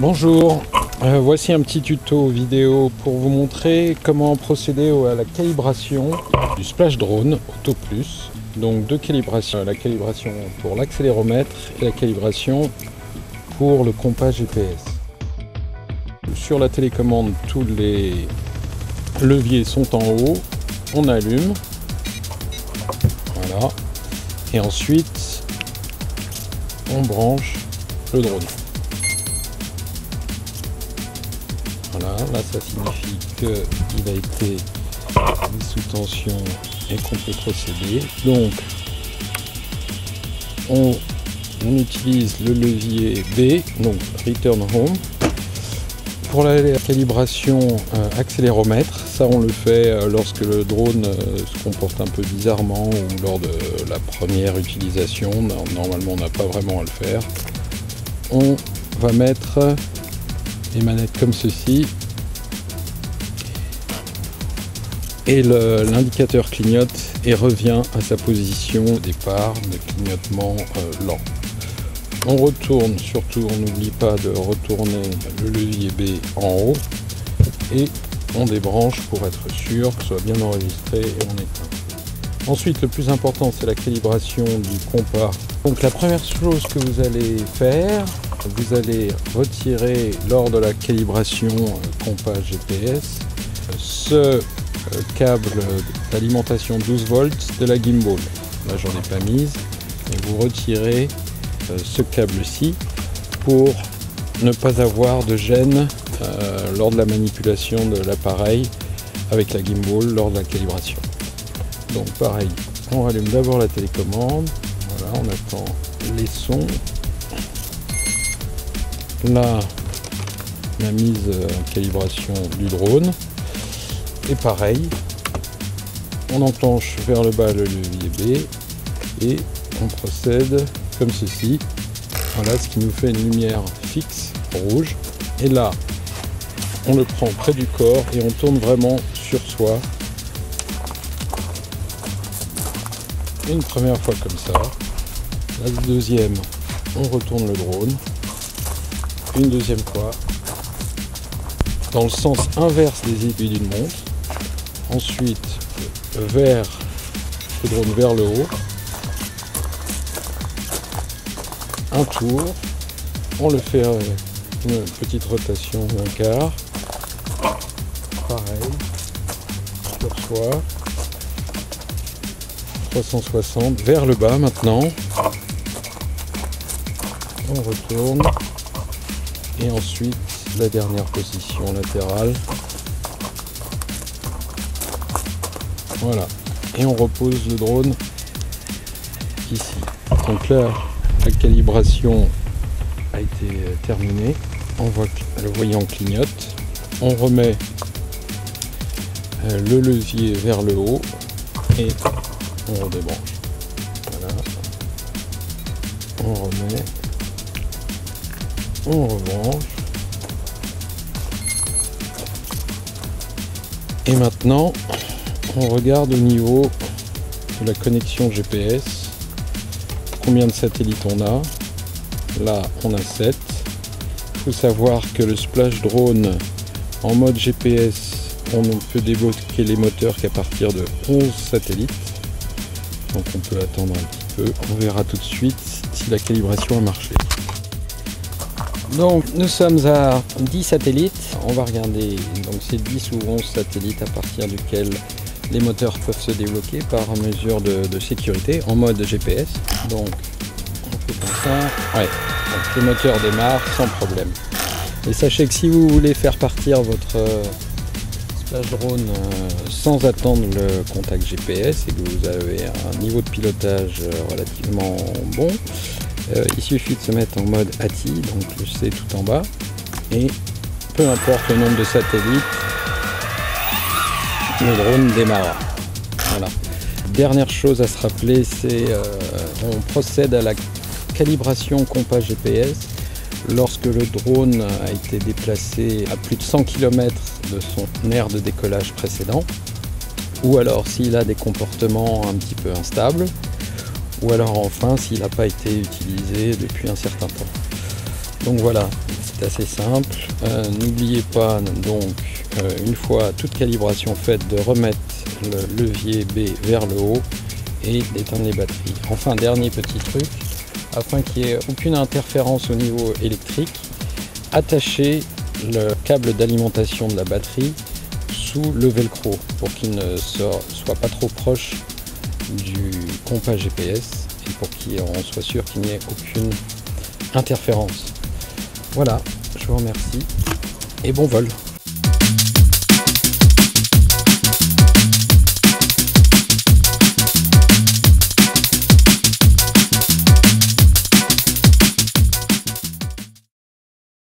Bonjour, voici un petit tuto vidéo pour vous montrer comment procéder à la calibration du Splash Drone Auto Plus. Donc deux calibrations, la calibration pour l'accéléromètre et la calibration pour le compas GPS. Sur la télécommande, tous les leviers sont en haut, on allume, voilà, et ensuite on branche le drone. Voilà, là ça signifie qu'il a été mis sous tension et qu'on peut procéder. Donc on utilise le levier B, donc Return Home. Pour la calibration accéléromètre, ça on le fait lorsque le drone se comporte un peu bizarrement ou lors de la première utilisation. Normalement on n'a pas vraiment à le faire. On va mettre les manettes comme ceci et l'indicateur clignote et revient à sa position au départ de clignotement lent. On retourne, surtout on n'oublie pas de retourner le levier B en haut et on débranche pour être sûr que ce soit bien enregistré et on éteint. Ensuite le plus important c'est la calibration du compas. Donc la première chose que vous allez faire, vous allez retirer lors de la calibration compas GPS ce câble d'alimentation 12 volts de la gimbal. Là j'en ai pas mise et vous retirez ce câble-ci pour ne pas avoir de gêne lors de la manipulation de l'appareil avec la gimbal lors de la calibration. Donc pareil, on rallume d'abord la télécommande, voilà, on attend les sons. Là, la mise en calibration du drone. Et pareil, on enclenche vers le bas le levier B et on procède comme ceci. Voilà, ce qui nous fait une lumière fixe rouge. Et là, on le prend près du corps et on tourne vraiment sur soi. Une première fois comme ça. La deuxième, on retourne le drone. Une deuxième fois dans le sens inverse des aiguilles d'une montre, ensuite vers le drone vers le haut, un tour, on le fait une petite rotation d'un quart, pareil, sur soi, 360 vers le bas maintenant, on retourne. Et ensuite la dernière position latérale. Voilà. Et on repose le drone ici. Donc là, la calibration a été terminée. On voit que le voyant clignote. On remet le levier vers le haut et on redébranche. Voilà. On remet. On rebranche. Et maintenant, on regarde au niveau de la connexion GPS. Combien de satellites on a? Là, on a 7. Il faut savoir que le Splash Drone en mode GPS, on ne peut débloquer les moteurs qu'à partir de 11 satellites. Donc on peut attendre un petit peu. On verra tout de suite si la calibration a marché. Donc nous sommes à 10 satellites, on va regarder, donc c'est 10 ou 11 satellites à partir duquel les moteurs peuvent se débloquer par mesure de sécurité en mode GPS. Donc on fait comme ça, ouais, donc le moteur démarre sans problème. Et sachez que si vous voulez faire partir votre Splash Drone sans attendre le contact GPS et que vous avez un niveau de pilotage relativement bon, il suffit de se mettre en mode ATI, donc le C tout en bas, et peu importe le nombre de satellites, le drone démarre. Voilà. Dernière chose à se rappeler, c'est on procède à la calibration compas GPS lorsque le drone a été déplacé à plus de 100 km de son aire de décollage précédent, ou alors s'il a des comportements un petit peu instables, ou alors enfin s'il n'a pas été utilisé depuis un certain temps. Donc voilà, c'est assez simple. N'oubliez pas donc, une fois toute calibration faite, de remettre le levier B vers le haut et d'éteindre les batteries. Enfin, dernier petit truc, afin qu'il n'y ait aucune interférence au niveau électrique, attachez le câble d'alimentation de la batterie sous le velcro pour qu'il ne soit pas trop proche du compas GPS et pour qu'on soit sûr qu'il n'y ait aucune interférence. Voilà, je vous remercie et bon vol.